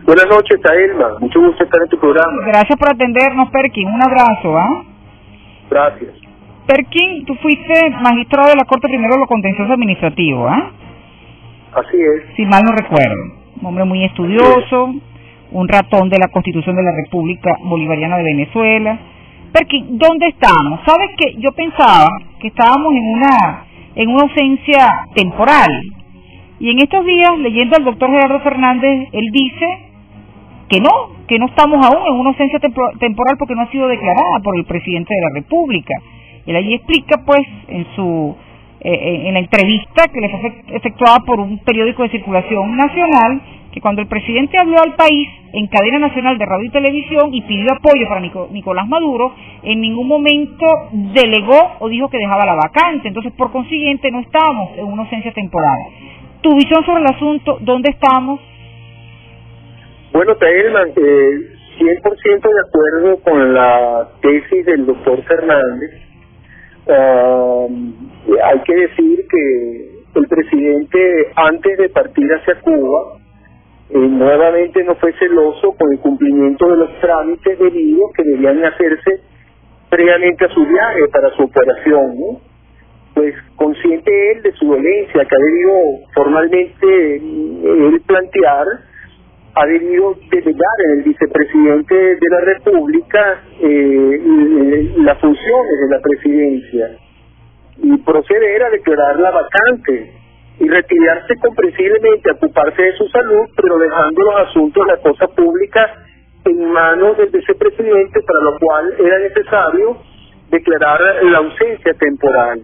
Buenas noches, Taelma. Mucho gusto estar en tu programa. Gracias por atendernos, Perkin. Un abrazo, ¿ah? Gracias. Perkin, tú fuiste magistrado de la Corte Primero de lo Contencioso Administrativo, ¿ah? Así es. Si mal no recuerdo. Un hombre muy estudioso, un ratón de la Constitución de la República Bolivariana de Venezuela. Perkin, ¿dónde estamos? Sabes que yo pensaba que estábamos en una ausencia temporal. Y en estos días, leyendo al doctor Gerardo Fernández, él dice que no estamos aún en una ausencia temporal porque no ha sido declarada por el presidente de la República. Él allí explica, pues, en la entrevista que le fue efectuada por un periódico de circulación nacional, que cuando el presidente habló al país en cadena nacional de radio y televisión y pidió apoyo para Nicolás Maduro, en ningún momento delegó o dijo que dejaba la vacante. Entonces, por consiguiente, no estamos en una ausencia temporal. Tu visión sobre el asunto, ¿dónde estamos? Bueno, Taelma, 100% de acuerdo con la tesis del doctor Fernández. Hay que decir que el presidente, antes de partir hacia Cuba, nuevamente no fue celoso con el cumplimiento de los trámites debidos que debían hacerse previamente a su viaje para su operación, ¿no? Pues consciente él de su dolencia que ha debido formalmente él plantear, ha debido delegar en el vicepresidente de la República las funciones de la presidencia y proceder a declarar la vacante y retirarse comprensiblemente a ocuparse de su salud, pero dejando los asuntos de la cosa pública en manos del vicepresidente, para lo cual era necesario declarar la ausencia temporal.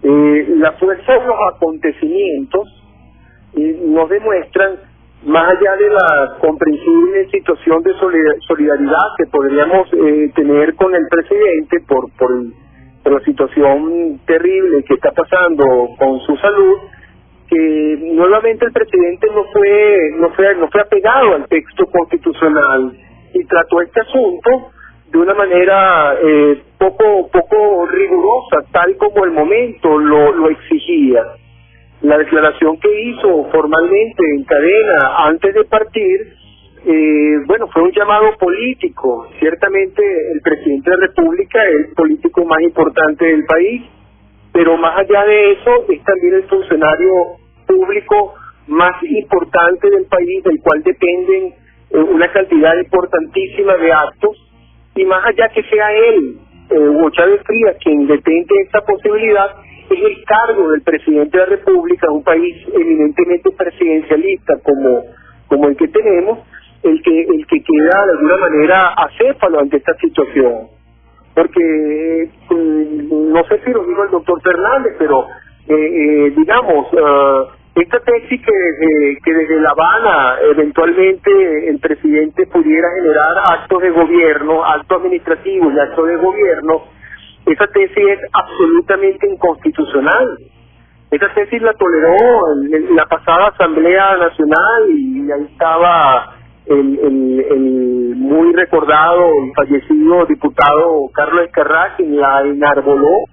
La fuerza de los acontecimientos nos demuestran, más allá de la comprensible situación de solidaridad que podríamos tener con el presidente por la situación terrible que está pasando con su salud, que nuevamente el presidente no fue apegado al texto constitucional y trató este asunto de una manera poco rigurosa, tal como el momento lo exigía. La declaración que hizo formalmente en cadena antes de partir, fue un llamado político. Ciertamente el presidente de la República es el político más importante del país, pero más allá de eso es también el funcionario público más importante del país, del cual dependen una cantidad importantísima de actos, y más allá que sea él, Hugo Chávez Frías, quien depende de esa posibilidad, es el cargo del presidente de la República, un país eminentemente presidencialista como el que tenemos, el que queda de alguna manera acéfalo ante esta situación. Porque no sé si lo dijo el doctor Fernández, pero esta tesis que desde La Habana eventualmente el presidente pudiera generar actos de gobierno, actos administrativos y actos de gobierno, esa tesis es absolutamente inconstitucional. Esa tesis la toleró la pasada Asamblea Nacional y ahí estaba el muy recordado y fallecido diputado Carlos Escarrá, quien la enarboló,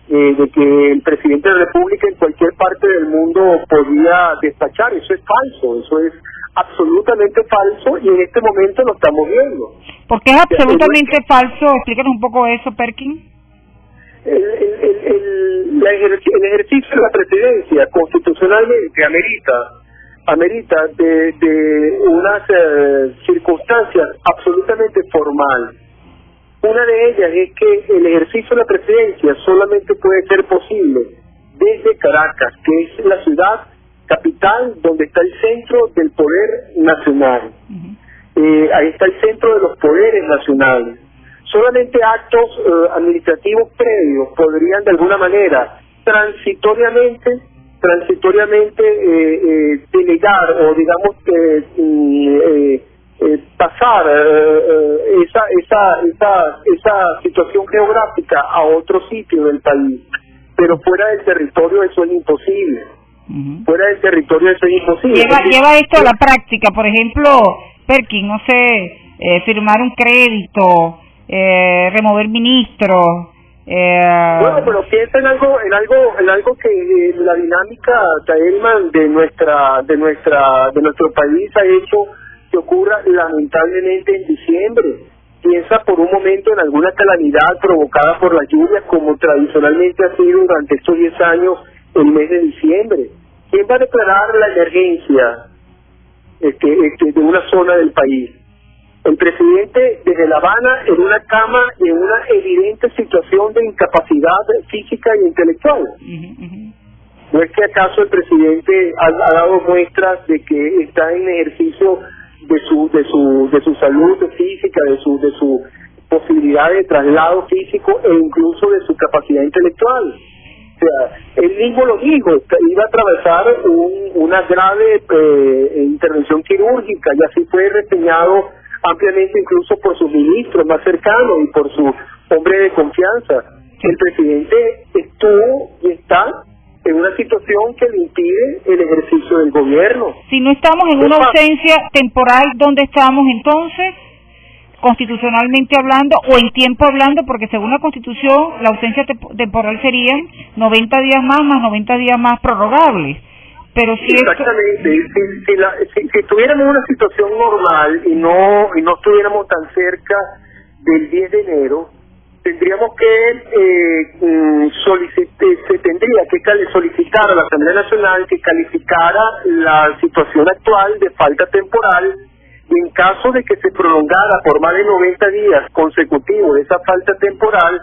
de que el presidente de la República en cualquier parte del mundo podía despachar. Eso es falso, eso es absolutamente falso, y en este momento lo estamos viendo. ¿Por qué es absolutamente falso? Explícanos un poco eso, Perkin. El ejercicio de la presidencia constitucionalmente amerita de unas circunstancias absolutamente formales. Una de ellas es que el ejercicio de la presidencia solamente puede ser posible desde Caracas, que es la ciudad capital donde está el centro del poder nacional. Ahí está el centro de los poderes nacionales. Solamente actos administrativos previos podrían de alguna manera transitoriamente delegar o digamos pasar esa situación geográfica a otro sitio del país, pero fuera del territorio eso es imposible. Fuera del territorio eso es imposible. Lleva esto a la práctica, por ejemplo, Perkin, no sé, firmar un crédito, remover ministros. Bueno, pero piensa en algo que la dinámica, Taelman, de nuestro país ha hecho que ocurra lamentablemente en diciembre. Piensa por un momento en alguna calamidad provocada por las lluvias, como tradicionalmente ha sido durante estos 10 años el mes de diciembre. ¿Quién va a declarar la emergencia de una zona del país? El presidente desde La Habana en una cama y en una evidente situación de incapacidad física e intelectual. ¿No es que acaso el presidente ha dado muestras de que está en ejercicio de su salud física, de su posibilidad de traslado físico e incluso de su capacidad intelectual? O sea, él mismo lo dijo, iba a atravesar una grave intervención quirúrgica, y así fue reseñado ampliamente incluso por sus ministros más cercanos y por su hombre de confianza. El presidente estuvo y está en una situación que le impide el ejercicio del gobierno. Si no estamos en una ausencia temporal, ¿dónde estamos entonces? Constitucionalmente hablando o en tiempo hablando, porque según la Constitución la ausencia temporal sería 90 días más 90 días más prorrogables. Pero si exactamente, si tuviéramos una situación normal y no estuviéramos tan cerca del 10 de enero, tendríamos que se tendría que solicitar a la Asamblea Nacional que calificara la situación actual de falta temporal, y en caso de que se prolongara por más de 90 días consecutivos esa falta temporal,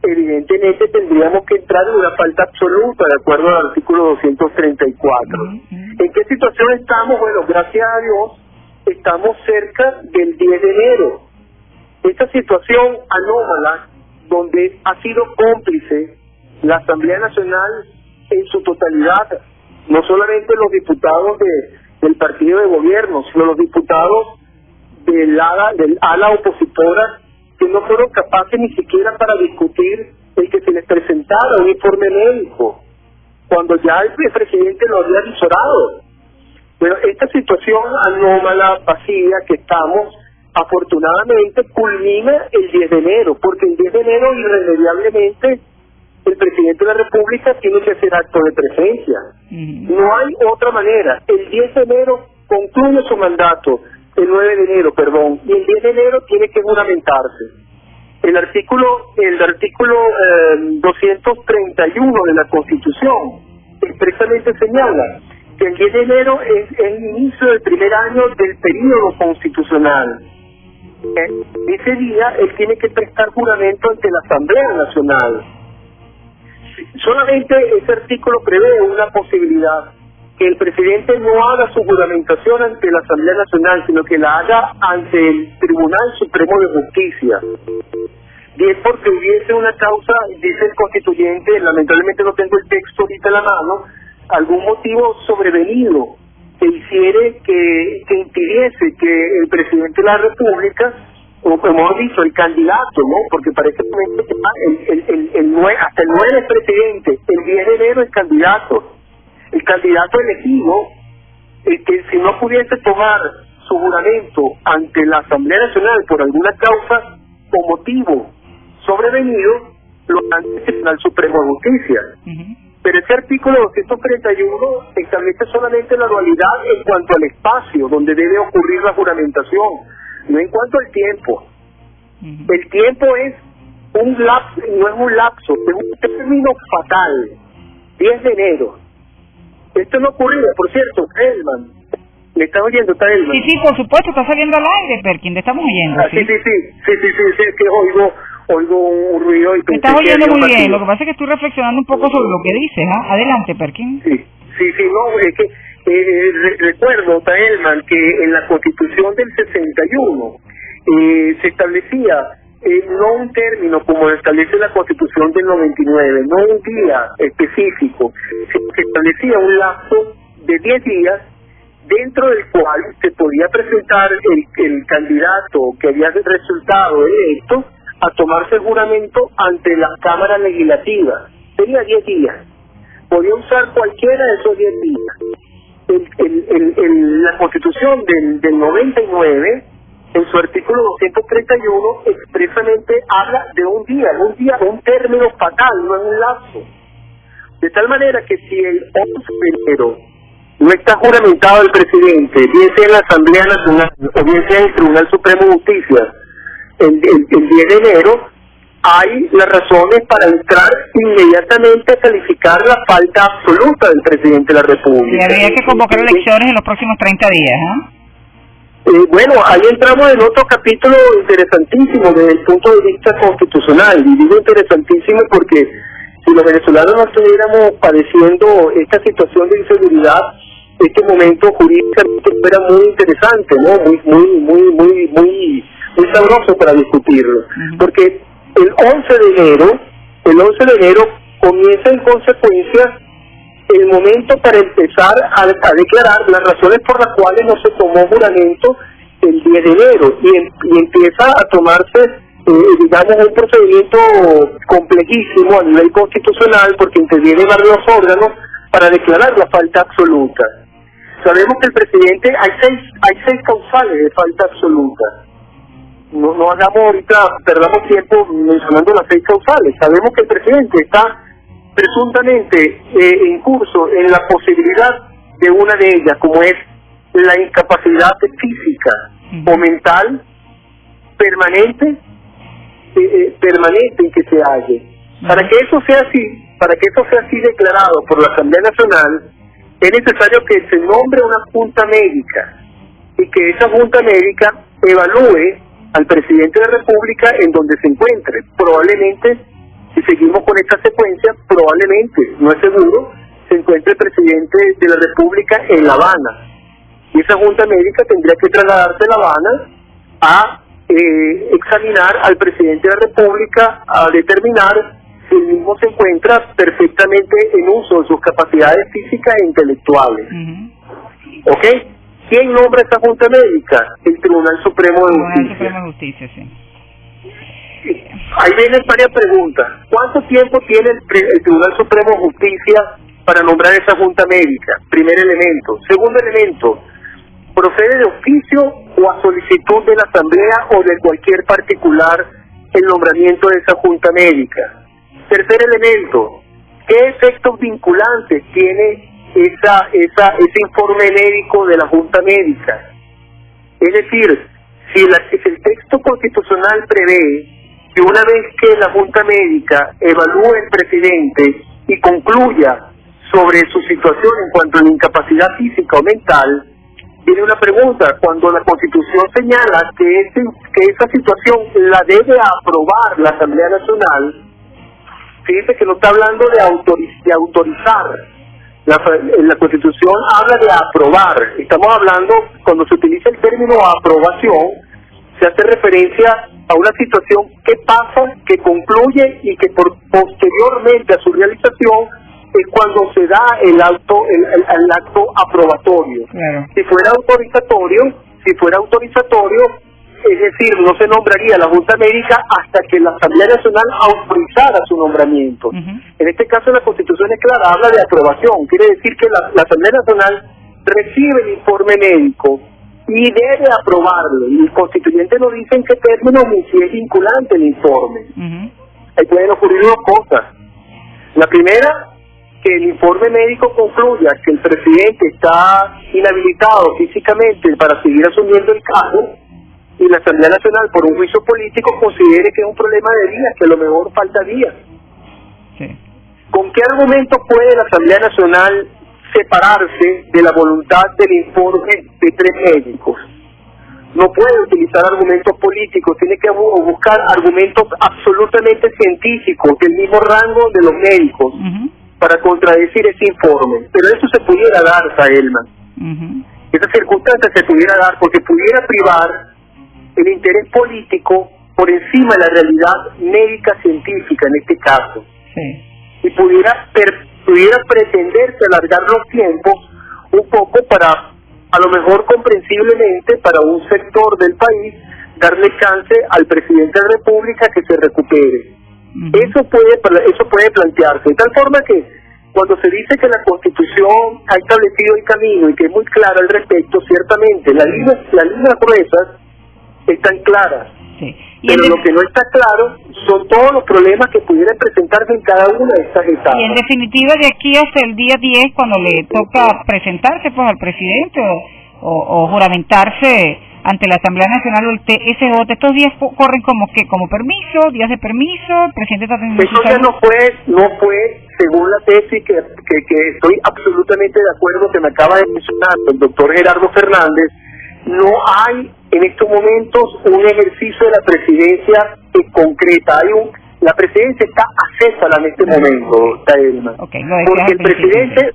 evidentemente tendríamos que entrar en una falta absoluta de acuerdo al artículo 234. ¿En qué situación estamos? Bueno, gracias a Dios estamos cerca del 10 de enero. Esta situación anómala, donde ha sido cómplice la Asamblea Nacional en su totalidad, no solamente los diputados del partido de gobierno, sino los diputados del ala opositora, que no fueron capaces ni siquiera para discutir el que se les presentara un informe médico, cuando ya el presidente lo había visorado. Pero esta situación anómala, vacía que estamos, afortunadamente culmina el 10 de enero, porque el 10 de enero irremediablemente el presidente de la República tiene que hacer acto de presencia. No hay otra manera. El 10 de enero concluye su mandato, el 9 de enero, y el 10 de enero tiene que juramentarse. El artículo 231 de la Constitución expresamente señala que el 10 de enero es el inicio del primer año del período constitucional. Ese día él tiene que prestar juramento ante la Asamblea Nacional. Solamente ese artículo prevé una posibilidad, que el presidente no haga su juramentación ante la Asamblea Nacional, sino que la haga ante el Tribunal Supremo de Justicia. Bien, porque hubiese una causa, dice el constituyente, lamentablemente no tengo el texto ahorita en la mano, algún motivo sobrevenido que hiciere, que impidiese que el presidente de la República, o como hemos dicho, el candidato, ¿no? Porque parece que hasta el 9 es presidente, el 10 de enero es candidato. El candidato elegido, que si no pudiese tomar su juramento ante la Asamblea Nacional por alguna causa o motivo sobrevenido, lo ante el Tribunal Supremo de Justicia. Pero ese artículo 231 establece solamente la dualidad en cuanto al espacio donde debe ocurrir la juramentación, no en cuanto al tiempo. El tiempo es un lapso, no es un lapso, es un término fatal. 10 de enero. Esto no ocurrió, por cierto, Elman. ¿Me estás oyendo, Taelman? Sí, por supuesto, está saliendo al aire, Perkin, te estamos oyendo. Sí, es que oigo un ruido y te estás oyendo muy bien. Lo que pasa es que estoy reflexionando un poco sobre lo que dices, ¿ah? Adelante, Perkin. Sí, no, es que recuerdo, Taelman, que en la Constitución del 61 se establecía no un término como lo establece la Constitución del 99, no un día específico, se establecía un lapso de 10 días dentro del cual se podía presentar el candidato que había resultado electo a tomarse el juramento ante las cámaras legislativas. Tenía 10 días. Podía usar cualquiera de esos 10 días. La Constitución del 99, en su artículo 231, expresamente habla de un día, un término fatal, no es un lapso. De tal manera que si el 11 de enero no está juramentado el presidente, bien sea en la Asamblea Nacional o bien sea en el Tribunal Supremo de Justicia, el 10 de enero, hay las razones para entrar inmediatamente a calificar la falta absoluta del presidente de la República. Y habría que convocar elecciones en los próximos 30 días, ¿ah? Bueno, ahí entramos en otro capítulo interesantísimo desde el punto de vista constitucional, y digo interesantísimo porque si los venezolanos no estuviéramos padeciendo esta situación de inseguridad, este momento jurídicamente fuera muy interesante, ¿no? Muy sabroso para discutirlo, porque el 11 de enero comienza en consecuencia el momento para empezar a declarar las razones por las cuales no se tomó juramento el 10 de enero y empieza a tomarse, digamos, un procedimiento complejísimo a nivel constitucional porque intervienen varios órganos para declarar la falta absoluta. Sabemos que el presidente, hay seis causales de falta absoluta. No hagamos ahorita, perdamos tiempo mencionando las 6 causales. Sabemos que el presidente está presuntamente en curso en la posibilidad de una de ellas, como es la incapacidad física o mental permanente en que se halle. Para que eso sea así declarado por la Asamblea Nacional, es necesario que se nombre una junta médica y que esa junta médica evalúe al presidente de la República en donde se encuentre. Probablemente, si seguimos con esta secuencia, probablemente, no es seguro, se encuentre el presidente de la República en La Habana. Y esa junta médica tendría que trasladarse a La Habana a examinar al presidente de la República, a determinar si el mismo se encuentra perfectamente en uso de sus capacidades físicas e intelectuales. ¿Ok? ¿Quién nombra esa junta médica? El Tribunal Supremo de Justicia. Tribunal Supremo de Justicia, sí. Ahí vienen varias preguntas. ¿Cuánto tiempo tiene el Tribunal Supremo de Justicia para nombrar esa junta médica? Primer elemento. Segundo elemento, ¿procede de oficio o a solicitud de la Asamblea o de cualquier particular el nombramiento de esa junta médica? Tercer elemento, ¿qué efectos vinculantes tiene ese informe médico de la junta médica? Es decir, si el texto constitucional prevé que una vez que la junta médica evalúe el presidente y concluya sobre su situación en cuanto a la incapacidad física o mental, viene una pregunta: cuando la Constitución señala que esa situación la debe aprobar la Asamblea Nacional, fíjate que no está hablando de autorizar. La Constitución habla de aprobar. Estamos hablando, cuando se utiliza el término aprobación, se hace referencia a una situación que pasa, que concluye y que posteriormente a su realización es cuando se da el acto aprobatorio. Claro. Si fuera autorizatorio, es decir, no se nombraría la Junta Médica hasta que la Asamblea Nacional autorizara su nombramiento. En este caso la Constitución es clara, habla de aprobación, quiere decir que la Asamblea Nacional recibe el informe médico y debe aprobarlo, y el constituyente no dice en qué términos ni si es vinculante el informe. Ahí pueden ocurrir dos cosas. La primera, que el informe médico concluya que el presidente está inhabilitado físicamente para seguir asumiendo el cargo, y la Asamblea Nacional, por un juicio político, considere que es un problema de días, que a lo mejor falta días. Sí. ¿Con qué argumento puede la Asamblea Nacional separarse de la voluntad del informe de 3 médicos? No puede utilizar argumentos políticos, tiene que buscar argumentos absolutamente científicos, del mismo rango de los médicos, para contradecir ese informe. Pero eso se pudiera dar, Saelma. Esa circunstancia se pudiera dar porque pudiera privar el interés político por encima de la realidad médica científica en este caso. Sí. Y pudiera pretenderse alargar los tiempos un poco para, a lo mejor comprensiblemente, para un sector del país, darle chance al presidente de la República que se recupere. Eso puede plantearse, de tal forma que cuando se dice que la Constitución ha establecido el camino y que es muy clara al respecto, ciertamente las líneas gruesas están claras. Sí. Pero lo que no está claro son todos los problemas que pudieran presentarse en cada una de estas etapas. Y en definitiva, de aquí hasta el día 10, cuando le toca presentarse pues al presidente o juramentarse ante la Asamblea Nacional o el TSJ, estos días corren como permiso, días de permiso, el presidente está teniendo... Eso ya no fue, según la tesis que estoy absolutamente de acuerdo que me acaba de mencionar el doctor Gerardo Fernández. No hay en estos momentos un ejercicio de la presidencia que concreta. La presidencia está acéfala en este momento, Taelma. Okay,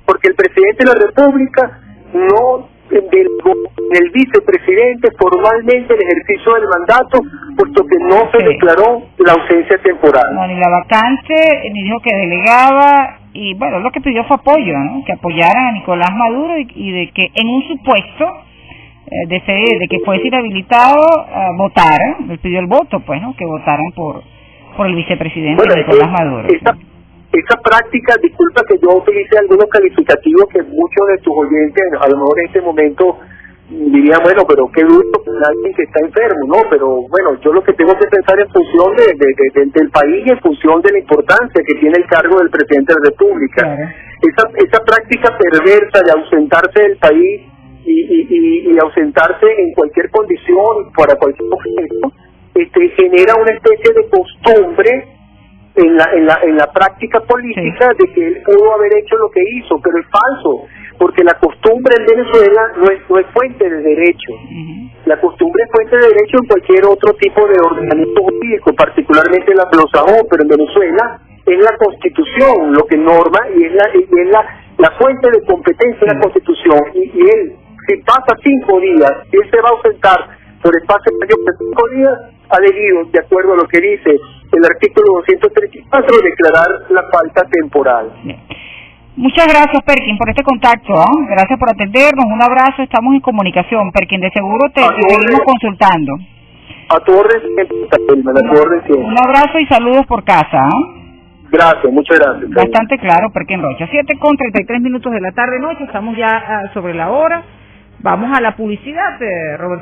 porque el presidente de la República no del vicepresidente formalmente el ejercicio del mandato, puesto que no se declaró la ausencia temporal. No, ni la vacante, ni dijo que delegaba, y bueno, lo que pidió fue apoyo, ¿no? Que apoyaran a Nicolás Maduro y de que en un supuesto de que fuese inhabilitado votara, le pidió el voto, pues, ¿no? Que votaran por el vicepresidente Nicolás Maduro. Esa práctica, disculpa que yo utilice algunos calificativos que muchos de tus oyentes a lo mejor en este momento dirían, bueno, pero qué duro alguien que está enfermo, ¿no? Pero bueno, yo lo que tengo que pensar en función del país y en función de la importancia que tiene el cargo del presidente de la República. Claro. Esa práctica perversa de ausentarse del país y ausentarse en cualquier condición para cualquier objeto, genera una especie de costumbre en la práctica política de que él pudo haber hecho lo que hizo, pero es falso, porque la costumbre en Venezuela no es fuente de derecho. La costumbre es fuente de derecho en cualquier otro tipo de ordenamiento jurídico, particularmente la anglosajón, pero en Venezuela es la Constitución lo que norma y es la fuente de competencia de la Constitución, y él, si pasa 5 días, y él se va a ausentar por espacio mayor de 5 días, ha debido, de acuerdo a lo que dice el artículo 234, declarar la falta temporal. Bien. Muchas gracias, Perkin, por este contacto, ¿eh? Gracias por atendernos, un abrazo, estamos en comunicación, Perkin, de seguro te seguimos consultando. A tu orden siempre, Un abrazo y saludos por casa, ¿eh? Gracias, muchas gracias. Bastante claro, Perkin Rocha. 7:33 de la tarde noche, estamos ya sobre la hora. Vamos a la publicidad, Roberto.